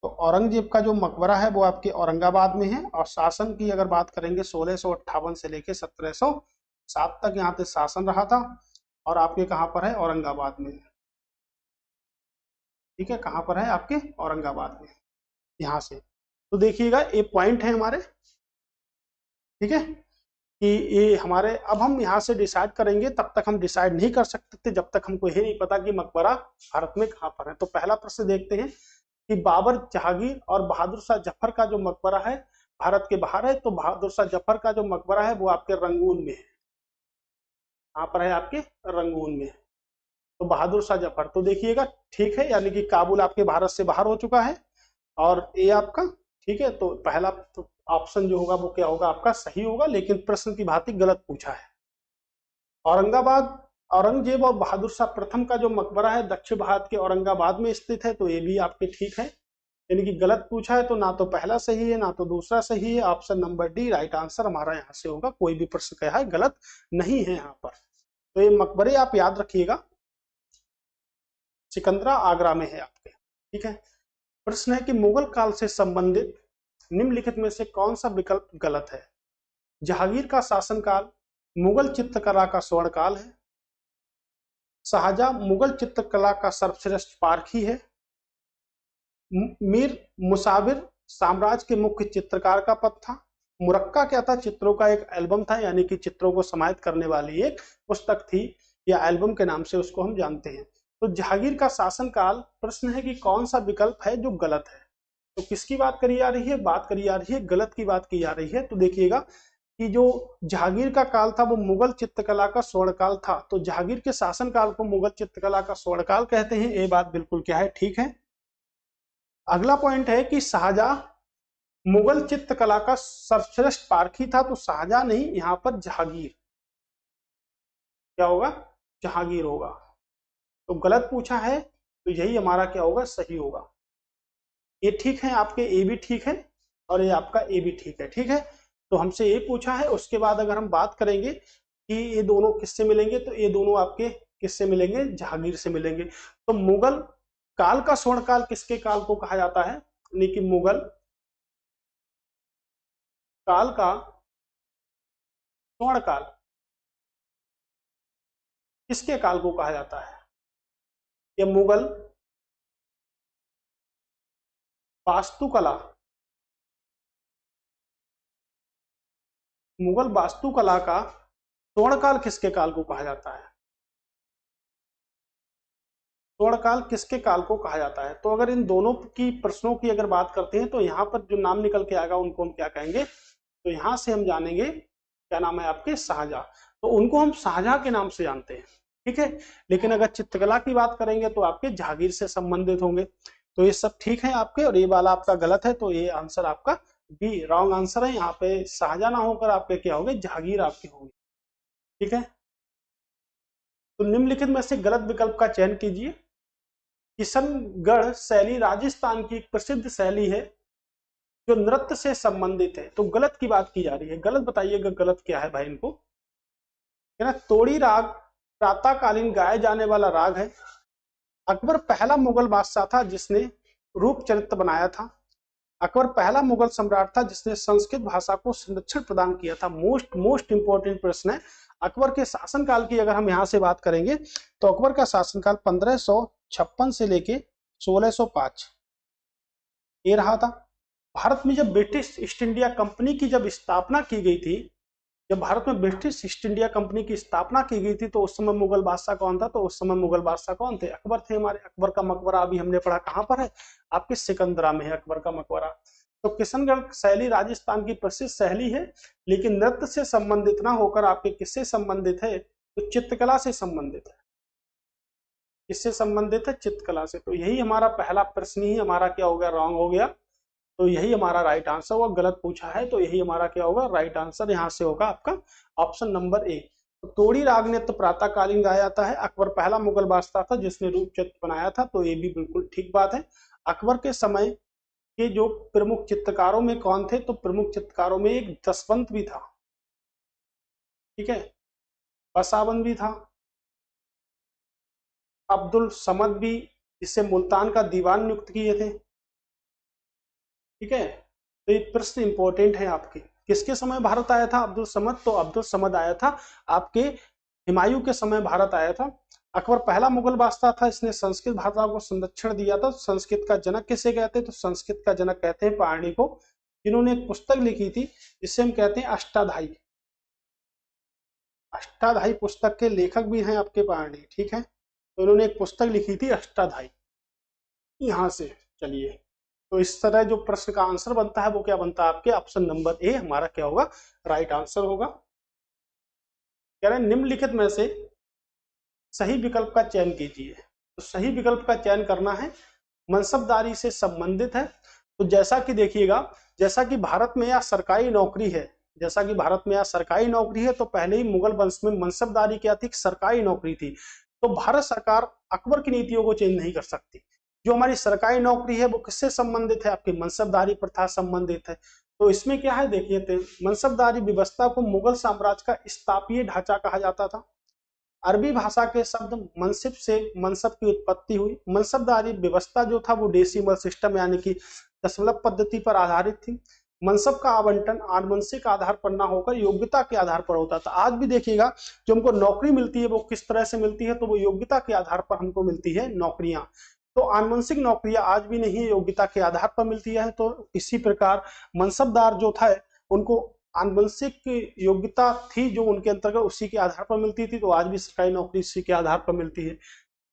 तो औरंगजेब का जो मकबरा है वो आपके औरंगाबाद में है। और शासन की अगर बात करेंगे 1658 से लेके 1707 तक यहाँ पे शासन रहा था। और आपके कहाँ पर है? औरंगाबाद में। ठीक है, कहाँ पर है? आपके औरंगाबाद में, यहाँ से। तो देखिएगा ये पॉइंट है हमारे, ठीक है, कि ये हमारे, अब हम यहाँ से डिसाइड करेंगे। तब तक हम डिसाइड नहीं कर सकते थे जब तक हमको ये नहीं पता कि मकबरा भारत में कहाँ पर है। तो पहला प्रश्न देखते हैं कि बाबर, जहांगीर और बहादुर शाह जफर का जो मकबरा है भारत के बाहर है। तो बहादुर शाह जफर का जो मकबरा है वो आपके रंगून में है। कहाँ पर है? आपके रंगून में। तो बहादुर शाह जफर, तो देखिएगा ठीक है, यानी कि काबुल आपके भारत से बाहर हो चुका है। और ये आपका ठीक है। तो पहला तो ऑप्शन जो होगा वो क्या होगा? आपका सही होगा। लेकिन प्रश्न की भांति गलत पूछा है। औरंगाबाद, औरंगजेब और बहादुर शाह प्रथम का जो मकबरा है दक्षिण भारत के औरंगाबाद में स्थित है। तो ये भी आपके ठीक है, यानी कि गलत पूछा है। तो ना तो पहला सही है ना तो दूसरा सही है। Option number D right answer हमारा यहाँ से होगा। कोई भी प्रश्न क्या है गलत नहीं है यहाँ पर। तो ये मकबरे आप याद रखिएगा, सिकंदरा आगरा में है आपके। ठीक है। प्रश्न है कि मुगल काल से संबंधित निम्नलिखित में से कौन सा विकल्प गलत है? जहांगीर का शासनकाल मुगल चित्रकला का स्वर्ण काल है। शाहजहां मुगल चित्रकला का सर्वश्रेष्ठ पारखी है। मीर मुसाविर साम्राज्य के मुख्य चित्रकार का पद था। मुरक्का क्या था? चित्रों का एक एल्बम था, यानी कि चित्रों को समाहित करने वाली एक पुस्तक थी, या एल्बम के नाम से उसको हम जानते हैं। तो जहांगीर का शासनकाल, प्रश्न है कि कौन सा विकल्प है जो गलत है? तो किसकी बात करी जा रही है? बात करी जा रही है गलत की बात की जा रही है। तो देखिएगा कि जो जहांगीर का काल था वो मुगल चित्रकला का स्वर्णकाल था। तो जहांगीर के शासनकाल को मुगल चित्रकला का स्वर्णकाल कहते हैं। ये बात बिल्कुल क्या है? ठीक है। अगला पॉइंट है कि शाहजहां मुगल चित्रकला का सर्वश्रेष्ठ पारखी था। तो शाहजहां नहीं, यहाँ पर जहांगीर। क्या होगा? जहांगीर होगा। तो गलत पूछा है, तो यही हमारा क्या होगा? सही होगा। ये ठीक है, आपके ए भी ठीक है और ये आपका ए भी ठीक है। ठीक है। तो हमसे ये पूछा है। उसके बाद अगर हम बात करेंगे कि ये दोनों किससे मिलेंगे, तो ये दोनों आपके किससे मिलेंगे? जहांगीर से मिलेंगे। तो मुगल काल का स्वर्ण काल किसके काल को कहा जाता है? यानी कि मुगल काल का स्वर्ण काल किसके काल को कहा जाता है? ये मुगल वास्तुकला, मुगल वास्तुकला का स्वर्णकाल किसके काल को कहा जाता है? स्वर्णकाल किसके काल को कहा जाता है? तो अगर इन दोनों की प्रश्नों की अगर बात करते हैं तो यहाँ पर जो नाम निकल के आएगा उनको हम क्या कहेंगे? तो यहाँ से हम जानेंगे, क्या नाम है आपके? शाहजहां। तो उनको हम शाहजहां के नाम से जानते हैं। ठीक है। लेकिन अगर चित्रकला की बात करेंगे तो आपके जहांगीर से संबंधित होंगे। तो ये सब ठीक है आपके, और ये वाला आपका गलत है। तो ये आंसर आपका बी रॉन्ग आंसर है। यहाँ पे शाहजहां ना होकर आपके क्या होंगे? जहांगीर आपके होंगे। ठीक है। तो निम्नलिखित में से गलत विकल्प का चयन कीजिए। किशनगढ़ शैली राजस्थान की एक प्रसिद्ध शैली है जो नृत्य से संबंधित है। तो गलत की बात की जा रही है। गलत बताइएगा, गलत क्या है भाई इनको? है ना, तोड़ी राग प्रातःकालीन गाए जाने वाला राग है। अकबर पहला मुगल बादशाह था जिसने रूप चरित्र बनाया था। अकबर पहला मुगल सम्राट था जिसने संस्कृत भाषा को संरक्षण प्रदान किया था। मोस्ट इंपोर्टेंट प्रश्न है। अकबर के शासनकाल की अगर हम यहाँ से बात करेंगे तो अकबर का शासनकाल 1656 से लेके 1605 ये रहा था। भारत में जब ब्रिटिश ईस्ट इंडिया कंपनी की जब स्थापना की गई थी, जब भारत में ब्रिटिश ईस्ट इंडिया कंपनी की स्थापना की गई थी, तो उस समय मुगल बादशाह कौन था? तो उस समय मुगल बादशाह कौन थे? अकबर थे हमारे। अकबर का मकबरा अभी हमने पढ़ा कहाँ पर है? आपके सिकंदरा में है अकबर का मकबरा। तो किशनगढ़ शैली राजस्थान की प्रसिद्ध शैली है, लेकिन नृत्य से संबंधित ना होकर आपके किससे संबंधित है? तो चित्रकला से संबंधित है। किससे संबंधित है? चित्रकला से। तो यही हमारा पहला प्रश्न ही हमारा क्या हो गया? रॉन्ग हो गया। तो यही हमारा राइट आंसर होगा। गलत पूछा है तो यही हमारा क्या होगा? राइट आंसर यहाँ से होगा आपका ऑप्शन नंबर ए। तो तोड़ी राग नृत्य प्रातःकालीन गाया जाता है। अकबर पहला मुगल बादशाह था जिसने रूप चित्र बनाया था, तो ये भी बिल्कुल ठीक बात है। अकबर के समय के जो प्रमुख चित्रकारों में कौन थे? तो प्रमुख चित्रकारों में एक दसवंत भी था, ठीक है, पसावंत भी था, अब्दुल समद भी, जिसे मुल्तान का दीवान नियुक्त किए थे, ठीक है। तो ये प्रश्न इंपॉर्टेंट है आपके। किसके समय भारत आया था अब्दुल समद? तो अब्दुल समद आया था आपके हुमायूं के समय भारत आया था। अकबर पहला मुगल बादशाह था, इसने संस्कृत भाषा को संरक्षण दिया था। संस्कृत का जनक किसे कहते हैं? तो संस्कृत का जनक कहते हैं पाणिनि को, जिन्होंने एक पुस्तक लिखी थी जिसे हम कहते हैं अष्टाध्यायी। अष्टाध्यायी पुस्तक के लेखक भी हैं आपके पाणिनि, ठीक है। तो इन्होंने एक पुस्तक लिखी थी अष्टाध्यायी। यहाँ से चलिए, तो इस तरह जो प्रश्न का आंसर बनता है वो क्या बनता है? आपके ऑप्शन नंबर ए हमारा क्या होगा? राइट आंसर होगा। कह रहे हैं निम्नलिखित में से सही विकल्प का चयन कीजिए। तो सही विकल्प का चयन करना है, मनसबदारी से संबंधित है। तो जैसा कि देखिएगा, जैसा कि भारत में यह सरकारी नौकरी है, जैसा कि भारत में यह सरकारी नौकरी है, तो पहले ही मुगल वंश में मनसबदारी क्या थी? सरकारी नौकरी थी। तो भारत सरकार अकबर की नीतियों को चेंज नहीं कर सकती। जो हमारी सरकारी नौकरी है वो किससे संबंधित है? आपकी मनसबदारी प्रथा संबंधित है। तो इसमें क्या है देखिए, मनसबदारी व्यवस्था को मुगल साम्राज्य का स्थापीय ढांचा कहा जाता था। अरबी भाषा के शब्द मनसिब से मनसब की उत्पत्ति हुई। मनसबदारी व्यवस्था जो था वो डेसिमल सिस्टम यानी कि दशमलव पद्धति पर आधारित थी। मनसब का आवंटन आनुवंशिक आधार पर ना होकर योग्यता के आधार पर होता था। आज भी देखिएगा जो हमको नौकरी मिलती है वो किस तरह से मिलती है? तो वो योग्यता के आधार पर हमको मिलती है नौकरियां। तो आनुवंशिक नौकरियां आज भी नहीं, योग्यता के आधार पर मिलती है। तो इसी प्रकार मनसबदार जो था उनको आनुवंशिक योग्यता थी जो उनके अंतर्गत, उसी के आधार पर मिलती थी। तो आज भी सरकारी नौकरी इसी के आधार पर मिलती है।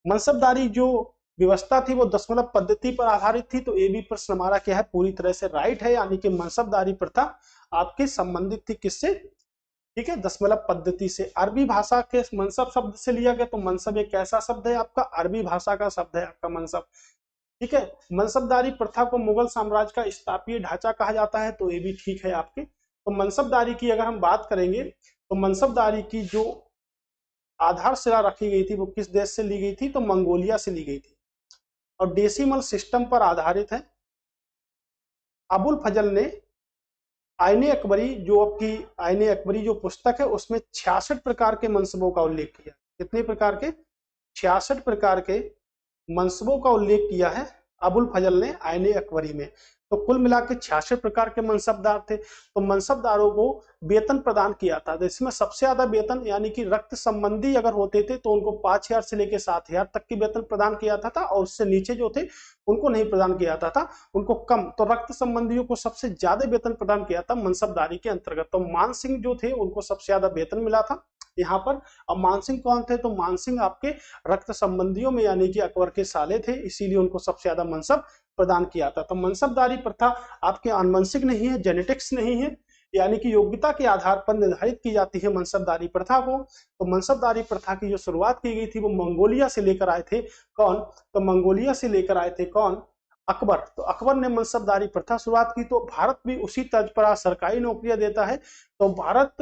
मनसबदारी जो व्यवस्था थी वो दशमलव पद्धति पर आधारित थी। तो ये भी प्रश्न हमारा क्या है? पूरी तरह से राइट है, यानी कि मनसबदारी प्रथा आपकी संबंधित थी किससे? ठीक है, दशमलव पद्धति से। अरबी भाषा के मनसब शब्द से लिया गया। तो मनसब एक कैसा शब्द है आपका? अरबी भाषा का शब्द है आपका मनसब, ठीक है। मनसबदारी प्रथा को मुगल साम्राज्य का स्थापीय ढांचा कहा जाता है। तो ये भी ठीक है आपके। तो मनसबदारी की अगर हम बात करेंगे तो मनसबदारी की जो आधारशिला रखी गई थी वो किस देश से ली गई थी? तो मंगोलिया से ली गई थी, और डेसिमल सिस्टम पर आधारित है। अबुल फजल ने आईने अकबरी, जो आपकी आईने अकबरी जो पुस्तक है उसमें 66 प्रकार के मनसबों का उल्लेख किया। कितने प्रकार के? 66 प्रकार के मनसबों का उल्लेख किया है अबुल फजल ने आईने अकबरी में। तो कुल मिलाकर 66 प्रकार के मनसबदार थे। तो मनसबदारों को वेतन प्रदान किया था। तो इसमें सबसे ज्यादा वेतन यानी कि रक्त संबंधी अगर होते थे तो उनको 5000 से लेकर 7000 तक की वेतन प्रदान किया जाता था, और उससे नीचे जो थे उनको नहीं प्रदान किया जाता था, उनको कम। तो रक्त संबंधियों को सबसे ज्यादा वेतन प्रदान किया था मनसबदारी के अंतर्गत। तो मान सिंह जो थे उनको सबसे ज्यादा वेतन मिला था यहाँ पर। अब मान सिंह कौन थे? तो मान सिंह आपके रक्त संबंधियों में यानी कि अकबर के साले थे, इसीलिए उनको सबसे ज्यादा मनसब प्रदान किया था। तो मनसबदारी प्रथा आपके आनुवंशिक नहीं है, जेनेटिक्स नहीं है, यानी कि योग्यता के आधार पर निर्धारित की जाती है मनसबदारी प्रथा को। तो मनसबदारी प्रथा की जो शुरुआत की गई थी वो मंगोलिया से लेकर आए थे। कौन? तो मंगोलिया से लेकर आए थे कौन? अकबर। तो अकबर ने मनसबदारी प्रथा शुरुआत की। तो भारत भी उसी तर्ज पर आज सरकारी नौकरियां देता है। तो भारत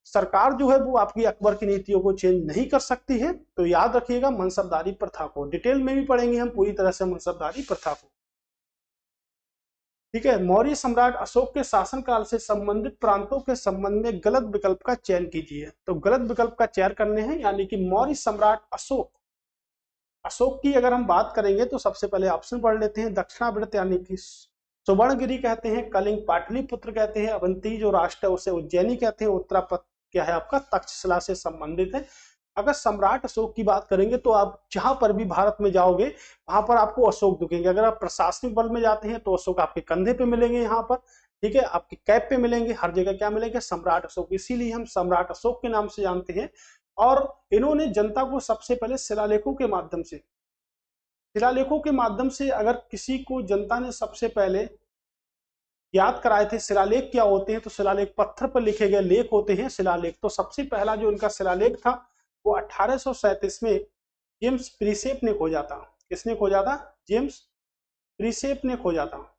सरकार जो है वो आपकी अकबर की नीतियों को चेंज नहीं कर सकती है। तो याद रखिएगा मनसबदारी प्रथा को। डिटेल में भी पढ़ेंगे हम पूरी तरह से मनसबदारी प्रथा को, ठीक है। मौर्य सम्राट अशोक के शासनकाल से संबंधित प्रांतों के संबंध में गलत विकल्प का चयन कीजिए। तो गलत विकल्प का चयन करने हैं, यानी कि मौर्य सम्राट अशोक, अशोक की अगर हम बात करेंगे तो सबसे पहले ऑप्शन पढ़ लेते हैं। दक्षिणावर्त यानी कि सुवर्णगिरी कहते हैं, कलिंग पाटलिपुत्र कहते हैं, अवंती जो राष्ट्र है उसे उज्जैनी कहते हैं, उत्तरापथ क्या है आपका? तक्षशिला से संबंधित है। अगर सम्राट अशोक की बात करेंगे तो आप जहां पर भी भारत में जाओगे वहां पर आपको अशोक दिखेंगे। अगर आप प्रशासनिक बल में जाते हैं तो अशोक आपके कंधे पे मिलेंगे, यहाँ पर ठीक है, आपके कैप पे मिलेंगे, हर जगह क्या मिलेंगे, सम्राट अशोक। इसीलिए हम सम्राट अशोक के नाम से जानते हैं। और इन्होंने जनता को सबसे पहले शिलालेखों के माध्यम से अगर किसी को जनता ने सबसे पहले याद कराए थे शिलालेख क्या होते हैं, तो शिलालेख पत्थर पर लिखे गए लेख होते हैं शिलालेख। तो सबसे पहला जो इनका शिलालेख था वो 1837 में जेम्स प्रिसेप ने खोजा था। किसने खोजा था? जेम्स प्रिसेप ने खोजा था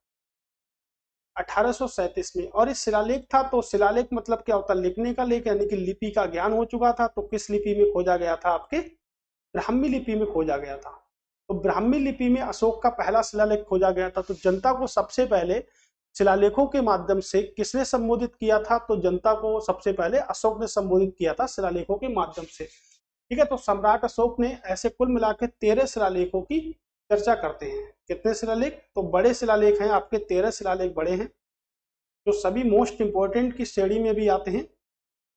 1837 में। और इस शिलालेख था, तो शिलालेख मतलब क्या होता है? लिखने का लेख, यानी कि लिपि का ज्ञान हो चुका था। तो किस लिपि में खोजा गया था? आपके ब्राह्मी लिपि में खोजा गया था। तो ब्राह्मी लिपि में अशोक का पहला शिलालेख खोजा गया था। तो जनता को सबसे पहले शिलालेखों के माध्यम से किसने संबोधित किया था? तो जनता को सबसे पहले अशोक ने संबोधित किया था शिलालेखों के माध्यम से। ठीक है, तो सम्राट अशोक ने ऐसे कुल मिला के 13 शिलालेखों की चर्चा करते हैं। कितने शिलालेख? तो बड़े शिलालेख हैं आपके 13 शिलालेख बड़े हैं, जो सभी मोस्ट इंपोर्टेंट की श्रेणी में भी आते हैं।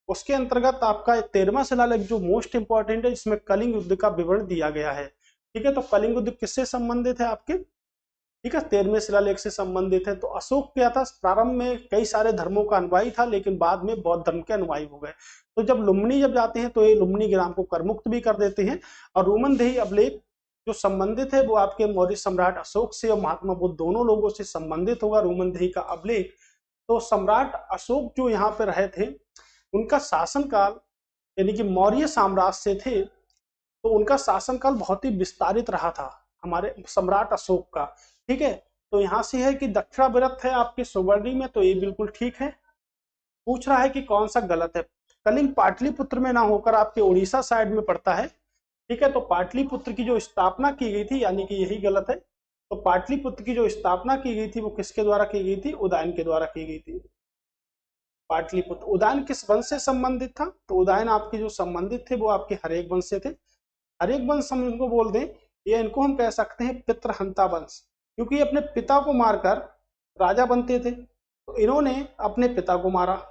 उसके अंतर्गत आपका 13वां शिलालेख जो मोस्ट इंपोर्टेंट है, इसमें कलिंग युद्ध का विवरण दिया गया है। ठीक है, तो कलिंग युद्ध किससे संबंधित है आपके? ठीक है, 13वें शिलालेख से संबंधित है। तो अशोक क्या था? प्रारंभ में कई सारे धर्मों का अनुयायी था, लेकिन बाद में बौद्ध धर्म के अनुयायी हो गए। तो जब लुम्बिनी जाते हैं तो ये लुम्बिनी ग्राम को करमुक्त भी कर देते हैं। और रूमनदेही अभिलेख जो संबंधित है वो आपके मौर्य सम्राट अशोक से और महात्मा बुद्ध दोनों लोगों से संबंधित होगा, रूमनदेही का अभिलेख। तो सम्राट अशोक जो यहाँ पे रहे थे, उनका शासनकाल यानी कि मौर्य साम्राज्य से थे, तो उनका शासनकाल बहुत ही विस्तारित रहा था हमारे सम्राट अशोक का। ठीक है, तो यहां से है कि दक्षिणावर्त है आपके सुवर्णी में, तो ये बिल्कुल ठीक है। पूछ रहा है कि कौन सा गलत है। कलिंग पाटलिपुत्र में ना होकर आपके उड़ीसा साइड में पड़ता है। ठीक है, तो पाटलिपुत्र की जो स्थापना की गई थी, यानी कि यही गलत है। तो पाटलिपुत्र की जो स्थापना की गई थी वो किसके द्वारा की गई थी? उदयन के द्वारा की गई थी। पाटलिपुत्र, उदयन किस वंश से संबंधित था? तो उदयन आपके जो संबंधित थे वो आपके हरेक वंश से थे। हरेक वंश हम इनको बोल दें, या इनको हम कह सकते हैं पितृहंता वंश, क्योंकि अपने पिता को मारकर राजा बनते थे। तो इन्होंने अपने पिता को मारा।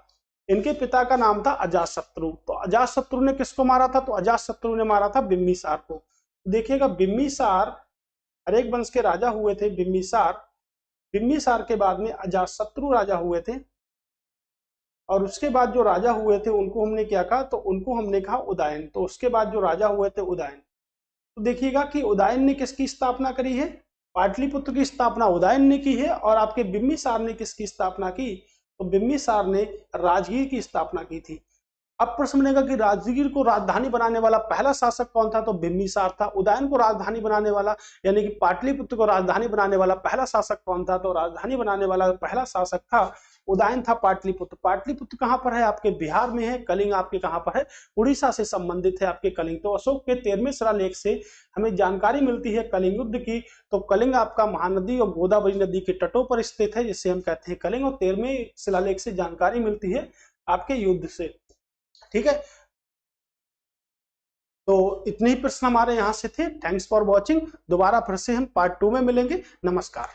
इनके पिता का नाम था अजातशत्रु। तो अजातशत्रु ने किसको मारा था? तो अजातशत्रु ने मारा था बिम्बिसार को। देखिएगा, बिम्बिसार हरेक वंश के राजा हुए थे। बिम्बिसार के बाद में अजातशत्रु राजा हुए थे, और उसके बाद जो राजा हुए थे उनको हमने क्या कहा? तो उनको हमने कहा उदयन। तो उसके बाद जो राजा हुए थे उदयन। तो देखिएगा कि उदयन ने किसकी स्थापना करी है? पाटलिपुत्र की स्थापना उदयन ने की है। और आपके बिम्बिसार ने किसकी स्थापना की? तो बिम्बिसार ने राजगीर की स्थापना की थी। अब प्रश्न बनेगा कि राजगीर को राजधानी बनाने वाला पहला शासक कौन था? तो बिम्बिसार था। उदयन को राजधानी बनाने वाला, यानी कि पाटलिपुत्र को राजधानी बनाने वाला पहला शासक कौन था? तो राजधानी बनाने वाला पहला शासक था उदयन था। पाटलिपुत्र, पाटलिपुत्र कहां पर है? आपके बिहार में है। कलिंग आपके कहां पर है? उड़ीसा से संबंधित है आपके कलिंग। तो अशोक के 13वें शिलालेख से हमें जानकारी मिलती है कलिंग युद्ध की। तो कलिंग आपका महानदी और गोदावरी नदी के तटों पर स्थित है, जिसे हम कहते हैं कलिंग। और 13वें शिलालेख से जानकारी मिलती है आपके युद्ध से। ठीक है, तो इतने ही प्रश्न हमारे यहां से थे। Thanks for watching. दोबारा फिर से हम पार्ट 2 में मिलेंगे। नमस्कार।